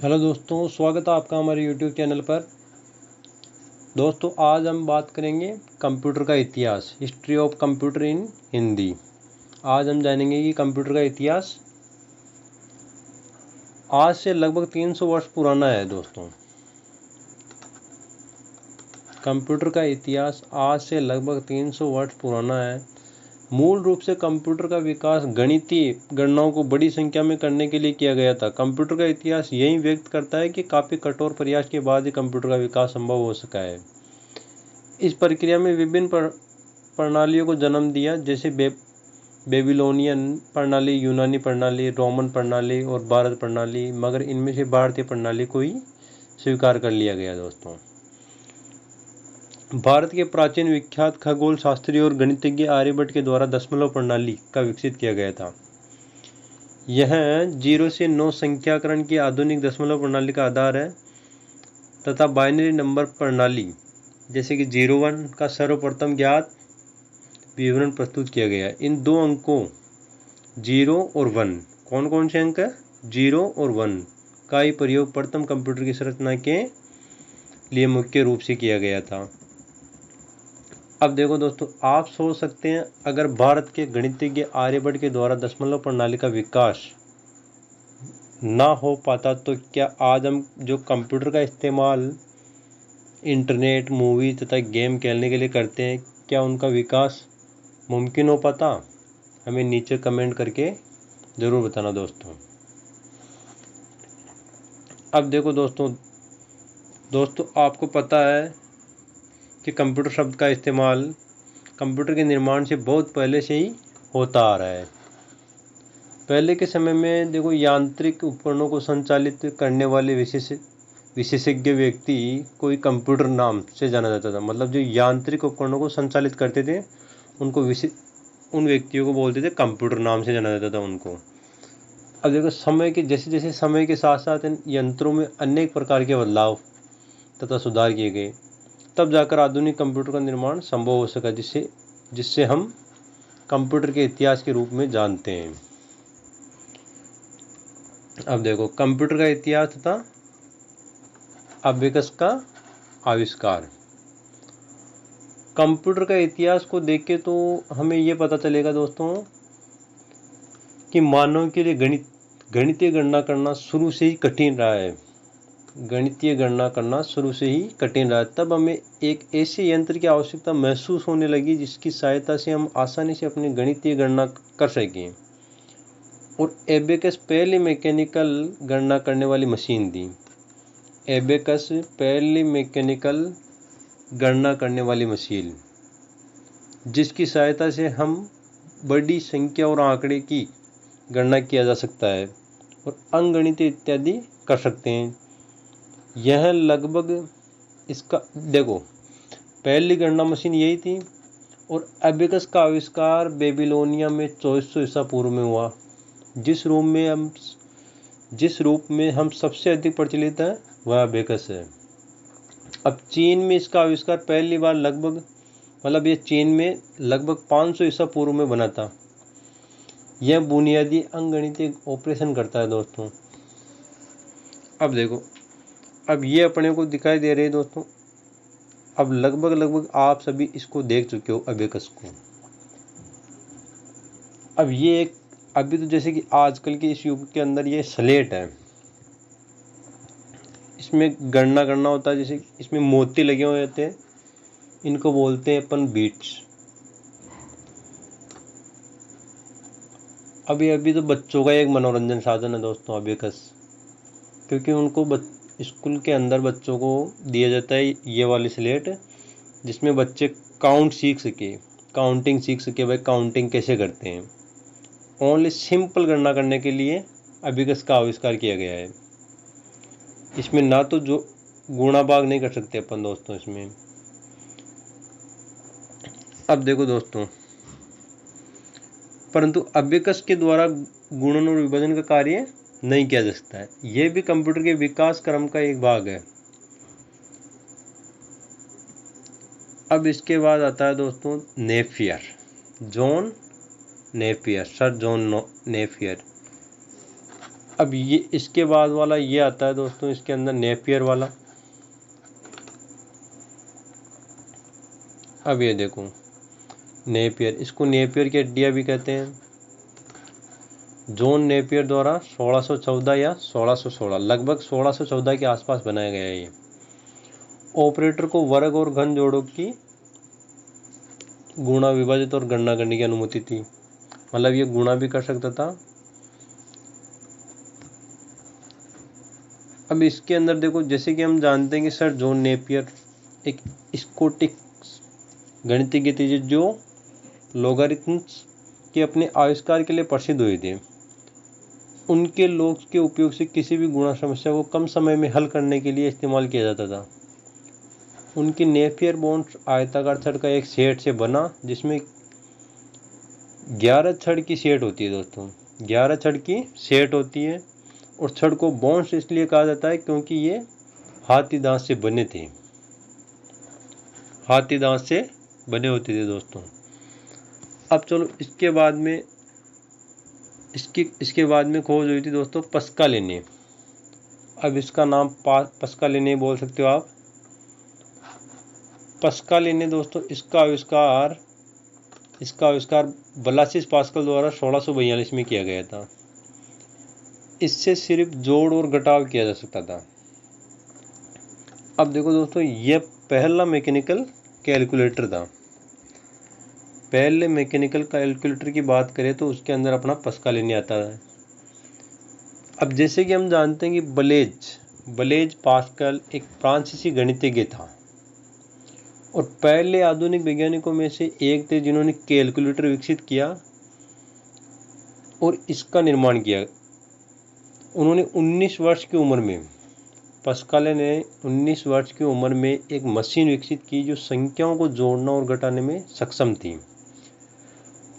Hello दोस्तों, स्वागत है आपका हमारे यूट्यूब चैनल पर। दोस्तों, आज हम बात करेंगे कंप्यूटर का इतिहास, हिस्ट्री ऑफ कंप्यूटर इन हिंदी। आज हम जानेंगे कि कंप्यूटर का इतिहास आज से लगभग 300 वर्ष पुराना है। दोस्तों, कंप्यूटर का इतिहास आज से लगभग 300 वर्ष पुराना है। मूल रूप से कंप्यूटर का विकास गणितीय गणनाओं को बड़ी संख्या में करने के लिए किया गया था। कंप्यूटर का इतिहास यही व्यक्त करता है कि काफ़ी कठोर प्रयास के बाद ही कंप्यूटर का विकास संभव हो सका है। इस प्रक्रिया में विभिन्न प्रणालियों को जन्म दिया, जैसे बेबीलोनियन प्रणाली, यूनानी प्रणाली, रोमन प्रणाली और भारत प्रणाली, मगर इनमें से भारतीय प्रणाली को ही स्वीकार कर लिया गया। दोस्तों, भारत के प्राचीन विख्यात खगोल शास्त्री और गणितज्ञ आर्यभट्ट के द्वारा दशमलव प्रणाली का विकसित किया गया था। यह 0 से 9 संख्याकरण की आधुनिक दशमलव प्रणाली का आधार है तथा बाइनरी नंबर प्रणाली जैसे कि 01 का सर्वप्रथम ज्ञात विवरण प्रस्तुत किया गया। इन दो अंकों 0 और 1, कौन कौन से अंक है? 0 और 1 का ही प्रयोग प्रथम कंप्यूटर की संरचना के लिए मुख्य रूप से किया गया था। अब देखो दोस्तों, आप सोच सकते हैं, अगर भारत के गणितज्ञ आर्यभट्ट के द्वारा दशमलव प्रणाली का विकास ना हो पाता तो क्या आज हम जो कंप्यूटर का इस्तेमाल इंटरनेट, मूवी तथा गेम खेलने के लिए करते हैं, क्या उनका विकास मुमकिन हो पाता? हमें नीचे कमेंट करके ज़रूर बताना दोस्तों। अब देखो दोस्तों आपको पता है कि कंप्यूटर शब्द का इस्तेमाल कंप्यूटर के निर्माण से बहुत पहले से ही होता आ रहा है। पहले के समय में देखो, यांत्रिक उपकरणों को संचालित करने वाले विशेषज्ञ व्यक्ति कोई कंप्यूटर नाम से जाना जाता था। मतलब जो यांत्रिक उपकरणों को संचालित करते थे उनको उन व्यक्तियों को बोलते थे, कंप्यूटर नाम से जाना जाता था उनको। अब देखो, जैसे जैसे समय के साथ साथ इन यंत्रों में अनेक प्रकार के बदलाव तथा सुधार किए गए, तब जाकर आधुनिक कंप्यूटर का निर्माण संभव हो सका, जिससे हम कंप्यूटर के इतिहास के रूप में जानते हैं। अब देखो, कंप्यूटर का इतिहास तथा अबेकस का आविष्कार। कंप्यूटर का इतिहास को देख के तो हमें ये पता चलेगा दोस्तों कि मानव के लिए गणितीय गणना करना शुरू से ही कठिन रहा है। गणितीय गणना करना शुरू से ही कठिन रहा है। तब हमें एक ऐसे यंत्र की आवश्यकता महसूस होने लगी जिसकी सहायता से हम आसानी से अपनी गणितीय गणना कर सकें, और एबेकस पहली मैकेनिकल गणना करने वाली मशीन थी। एबेकस पहली मैकेनिकल गणना करने वाली मशीन, जिसकी सहायता से हम बड़ी संख्या और आंकड़े की गणना किया जा सकता है और अंकगणित इत्यादि कर सकते हैं। यह लगभग इसका देखो, पहली गणना मशीन यही थी। और एबेकस का आविष्कार बेबीलोनिया में 2400 ईसा पूर्व में हुआ। जिस रूप में हम सबसे अधिक प्रचलित है वह एबेकस है। अब चीन में इसका आविष्कार पहली बार ये चीन में लगभग 500 ईसा पूर्व में बना था। यह बुनियादी अंकगणितीय ऑपरेशन करता है दोस्तों। अब देखो, अब ये अपने को दिखाई दे रहे हैं दोस्तों। अब लगभग आप सभी इसको देख चुके हो, अबेकस को। अब ये अभी तो जैसे कि आजकल के इस युग के अंदर ये स्लेट है, इसमें गणना करना होता है। जैसे इसमें मोती लगे हुए होते हैं, इनको बोलते हैं अपन बीट्स। अभी तो बच्चों का एक मनोरंजन साधन है दोस्तों अबेकस, क्योंकि उनको स्कूल के अंदर बच्चों को दिया जाता है ये वाली स्लेट, जिसमें बच्चे काउंटिंग सीख सके भाई काउंटिंग कैसे करते हैं। ओनली सिंपल गणना करने के लिए अबेकस का आविष्कार किया गया है। इसमें ना तो जो गुणा भाग नहीं कर सकते अपन दोस्तों इसमें। अब देखो दोस्तों, परंतु अबेकस के द्वारा गुणन और विभाजन का कार्य नहीं किया जा सकता है। यह भी कंप्यूटर के विकास क्रम का एक भाग है। अब इसके बाद आता है दोस्तों नेपियर, सर जॉन नेपियर। अब ये इसके बाद वाला ये आता है दोस्तों, इसके अंदर नेपियर वाला। अब ये देखो नेपियर, इसको नेपियर की हड्डियाँ भी कहते हैं। जॉन नेपियर द्वारा 1614 या 1616, लगभग 1614 के आसपास बनाया गया है ये। ऑपरेटर को वर्ग और घन जोड़ों की गुणा, विभाजित और गणना करने की अनुमति थी। मतलब ये गुणा भी कर सकता था। अब इसके अंदर देखो, जैसे कि हम जानते हैं कि सर जॉन नेपियर एक स्कोटिक गणितज्ञ थे जो लॉगरिथम्स के अपने आविष्कार के लिए प्रसिद्ध हुए थे। उनके लॉग के उपयोग से किसी भी गुणा समस्या को कम समय में हल करने के लिए इस्तेमाल किया जाता था। उनकी नेपियर बॉन्ड आयताकार छड़ का एक सेट से बना, जिसमें 11 छड़ की सेट होती है दोस्तों। 11 छड़ की सेट होती है। और छड़ को बॉन्ड्स इसलिए कहा जाता है क्योंकि ये हाथी दांत से बने थे, हाथी दांत से बने होते थे दोस्तों। अब चलो इसके बाद में खोज हुई थी दोस्तों पस्कालिनी। अब इसका नाम पस्कालिनी बोल सकते हो आप। पस्कालिनी दोस्तों, इसका आविष्कार ब्लासिस पास्कल द्वारा 1642 में किया गया था। इससे सिर्फ जोड़ और घटाव किया जा सकता था। अब देखो दोस्तों, यह पहला मैकेनिकल कैलकुलेटर था। पहले मैकेनिकल कैलकुलेटर की बात करें तो उसके अंदर अपना पस्कालिनी आता है। अब जैसे कि हम जानते हैं कि ब्लेज पास्कल एक फ्रांसीसी गणितज्ञ था और पहले आधुनिक वैज्ञानिकों में से एक थे जिन्होंने कैलकुलेटर विकसित किया और इसका निर्माण किया। उन्होंने 19 वर्ष की उम्र में, पास्कल ने 19 वर्ष की उम्र में एक मशीन विकसित की जो संख्याओं को जोड़ना और घटाने में सक्षम थी।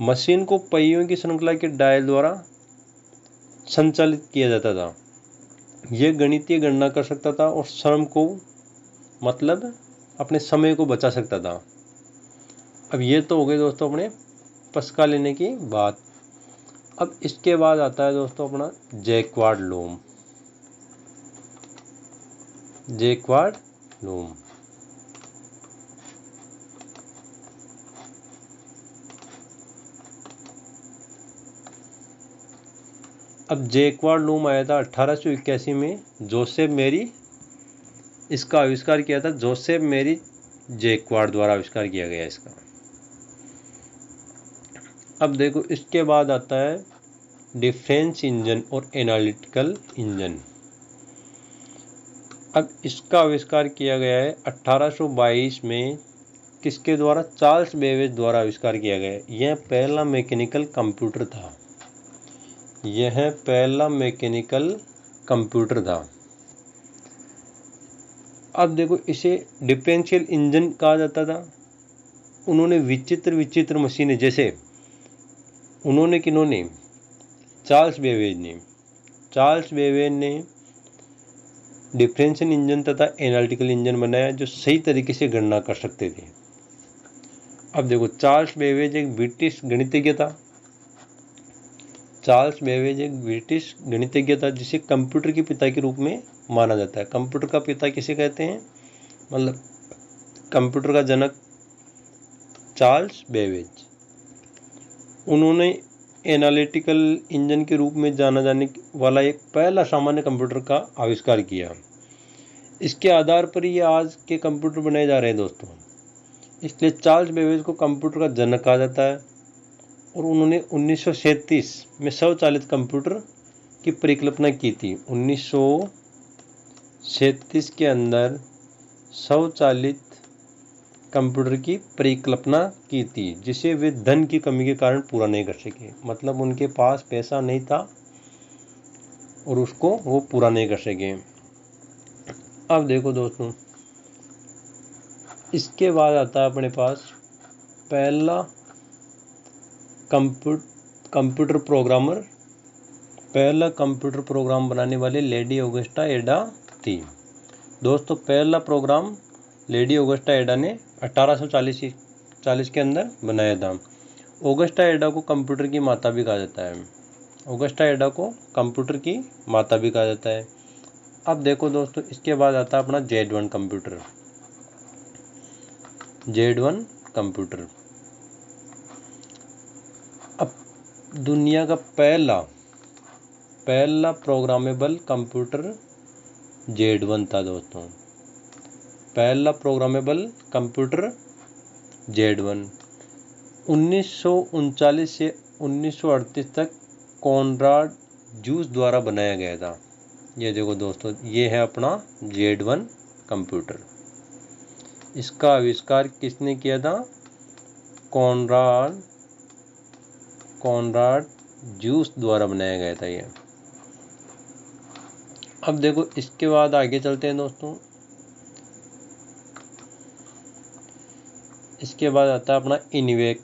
मशीन को पहियों की श्रृंखला के डायल द्वारा संचालित किया जाता था। यह गणितीय गणना कर सकता था और श्रम को, मतलब अपने समय को बचा सकता था। अब ये तो हो गए दोस्तों अपने पस्कालिनी की बात। अब इसके बाद आता है दोस्तों अपना जैक्वार्ड लूम। अब जैक्वार्ड लूम आया था 1881 में। जोसेफ मेरी, इसका आविष्कार किया था जोसेफ मेरी जैक्वार्ड द्वारा आविष्कार किया गया इसका। अब देखो इसके बाद आता है डिफरेंस इंजन और एनालिटिकल इंजन। अब इसका आविष्कार किया गया है 1822 में। किसके द्वारा? चार्ल्स बेबेज द्वारा आविष्कार किया गया है। यह पहला मैकेनिकल कंप्यूटर था। अब देखो इसे डिफरेंशियल इंजन कहा जाता था। उन्होंने विचित्र मशीनें, जैसे किन्होंने? चार्ल्स बेबेज ने डिफरेंशियल इंजन तथा एनालिटिकल इंजन बनाया जो सही तरीके से गणना कर सकते थे। अब देखो चार्ल्स बेबेज एक ब्रिटिश गणितज्ञ था जिसे कंप्यूटर के पिता के रूप में माना जाता है। कंप्यूटर का पिता किसे कहते हैं? मतलब कंप्यूटर का जनक चार्ल्स बेबेज। उन्होंने एनालिटिकल इंजन के रूप में जाना जाने वाला एक पहला सामान्य कंप्यूटर का आविष्कार किया। इसके आधार पर ही आज के कंप्यूटर बनाए जा रहे हैं दोस्तों। इसलिए चार्ल्स बेबेज को कंप्यूटर का जनक कहा जाता है। और उन्होंने 1937 में स्वचालित कंप्यूटर की परिकल्पना की थी। 1937 के अंदर स्वचालित कंप्यूटर की परिकल्पना की थी, जिसे वे धन की कमी के कारण पूरा नहीं कर सके। मतलब उनके पास पैसा नहीं था और उसको वो पूरा नहीं कर सके। अब देखो दोस्तों, इसके बाद आता है अपने पास पहला कंप्यूटर प्रोग्राम बनाने वाले लेडी ऑगस्टा एडा थी। दोस्तों पहला प्रोग्राम लेडी ऑगस्टा एडा ने 1840 के अंदर बनाया था। ऑगस्टा एडा को कंप्यूटर की माता भी कहा जाता है। ऑगस्टा एडा को कंप्यूटर की माता भी कहा जाता है। अब देखो दोस्तों, इसके बाद आता है अपना Z1 कंप्यूटर। Z1 कंप्यूटर अब दुनिया का पहला प्रोग्रामेबल कंप्यूटर Z1 था दोस्तों। पहला प्रोग्रामेबल कंप्यूटर Z1 1939 से 1938 तक कॉनराड जूस द्वारा बनाया गया था। ये देखो दोस्तों, ये है अपना Z1 कंप्यूटर। इसका आविष्कार किसने किया था? कॉनराड जूस द्वारा बनाया गया था ये। अब देखो, इसके बाद आगे चलते हैं दोस्तों। इसके बाद आता है अपना इनवेक।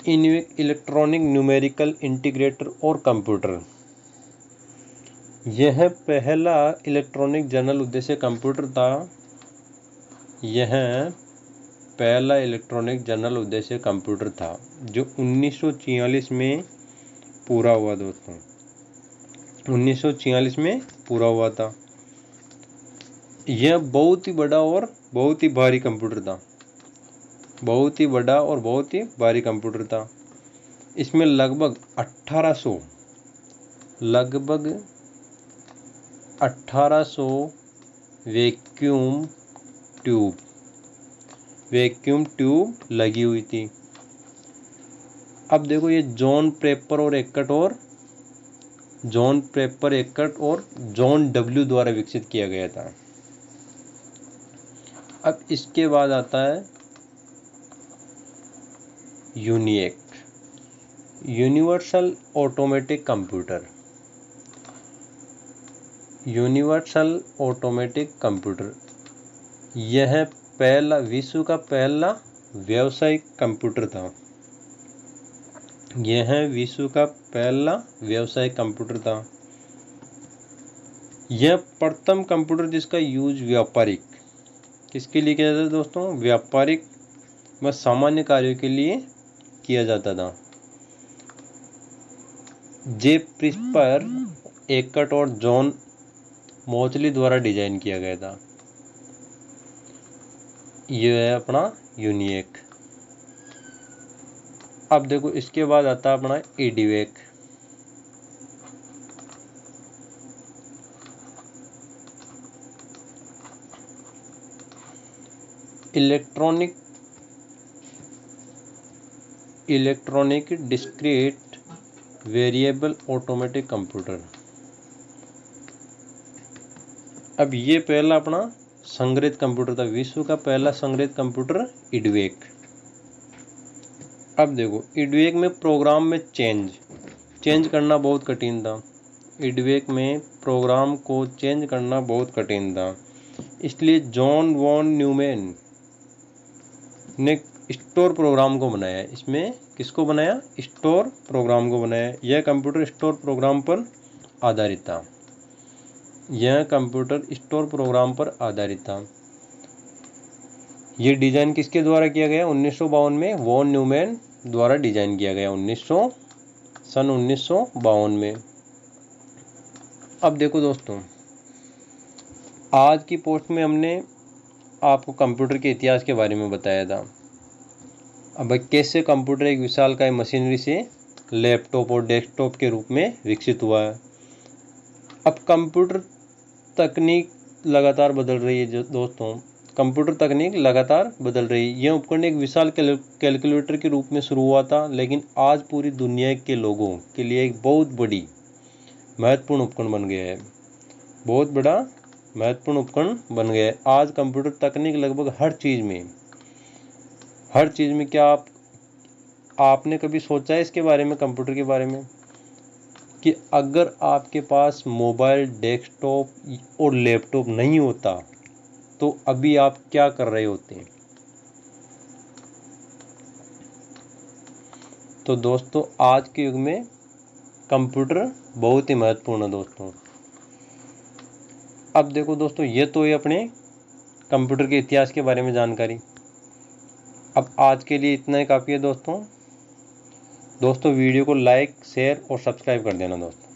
इलेक्ट्रॉनिक न्यूमेरिकल इंटीग्रेटर और कंप्यूटर। यह पहला इलेक्ट्रॉनिक जनरल उद्देश्य कंप्यूटर था। यह पहला इलेक्ट्रॉनिक जनरल उद्देश्य कंप्यूटर था जो 1946 में पूरा हुआ दोस्तों। 1946 में पूरा हुआ था। यह बहुत ही बड़ा और बहुत ही भारी कंप्यूटर था। बहुत ही बड़ा और बहुत ही भारी कंप्यूटर था। इसमें लगभग 1800 वैक्यूम ट्यूब लगी हुई थी। अब देखो, ये जॉन प्रेपर एकट और जॉन डब्ल्यू द्वारा विकसित किया गया था। अब इसके बाद आता है UNIVAC, universal automatic computer. Universal automatic computer यह विश्व का पहला व्यावसायिक कंप्यूटर था। यह विश्व का पहला व्यावसायिक कंप्यूटर था। यह प्रथम कंप्यूटर जिसका यूज व्यापारिक किसके लिए किया जाता था दोस्तों? व्यापारिक व सामान्य कार्यों के लिए किया जाता था। जे प्रिस्पर एकट और जॉन मोचली द्वारा डिजाइन किया गया था। यह है अपना यूनिएक। अब देखो, इसके बाद आता है अपना EDIAC। Electronic discrete variable automatic computer. अब ये पहला अपना संग्रहित कंप्यूटर था। विश्व का पहला संग्रहित कंप्यूटर EDIAC। अब देखो, EDIAC में प्रोग्राम में चेंज करना बहुत कठिन था। EDIAC में प्रोग्राम को चेंज करना बहुत कठिन था। इसलिए जॉन वॉन न्यूमैन ने स्टोर प्रोग्राम को बनाया। इसमें किसको बनाया? स्टोर प्रोग्राम को बनाया। यह कंप्यूटर स्टोर प्रोग्राम पर आधारित था। यह कंप्यूटर स्टोर प्रोग्राम पर आधारित था। यह डिजाइन किसके द्वारा किया गया? 1952 में वॉन न्यूमैन द्वारा डिजाइन किया गया। सन 1952 में। अब देखो दोस्तों, आज की पोस्ट में हमने आपको कंप्यूटर के इतिहास के बारे में बताया था। अब कैसे कंप्यूटर एक विशालकाय मशीनरी से लैपटॉप और डेस्कटॉप के रूप में विकसित हुआ है। अब कंप्यूटर तकनीक लगातार बदल रही है दोस्तों। कंप्यूटर तकनीक लगातार बदल रही है। यह उपकरण एक विशाल कैलकुलेटर के रूप में शुरू हुआ था, लेकिन आज पूरी दुनिया के लोगों के लिए एक बहुत बड़ी महत्वपूर्ण उपकरण बन गया है। बहुत बड़ा महत्वपूर्ण उपकरण बन गया है। आज कंप्यूटर तकनीक लगभग हर चीज़ में क्या आपने कभी सोचा है इसके बारे में, कंप्यूटर के बारे में, कि अगर आपके पास मोबाइल, डेस्कटॉप और लैपटॉप नहीं होता तो अभी आप क्या कर रहे होते हैं? तो दोस्तों, आज के युग में कंप्यूटर बहुत ही महत्वपूर्ण है दोस्तों। अब देखो दोस्तों, ये तो है अपने कंप्यूटर के इतिहास के बारे में जानकारी। अब आज के लिए इतना ही काफ़ी है दोस्तों। दोस्तों वीडियो को लाइक, शेयर और सब्सक्राइब कर देना दोस्तों।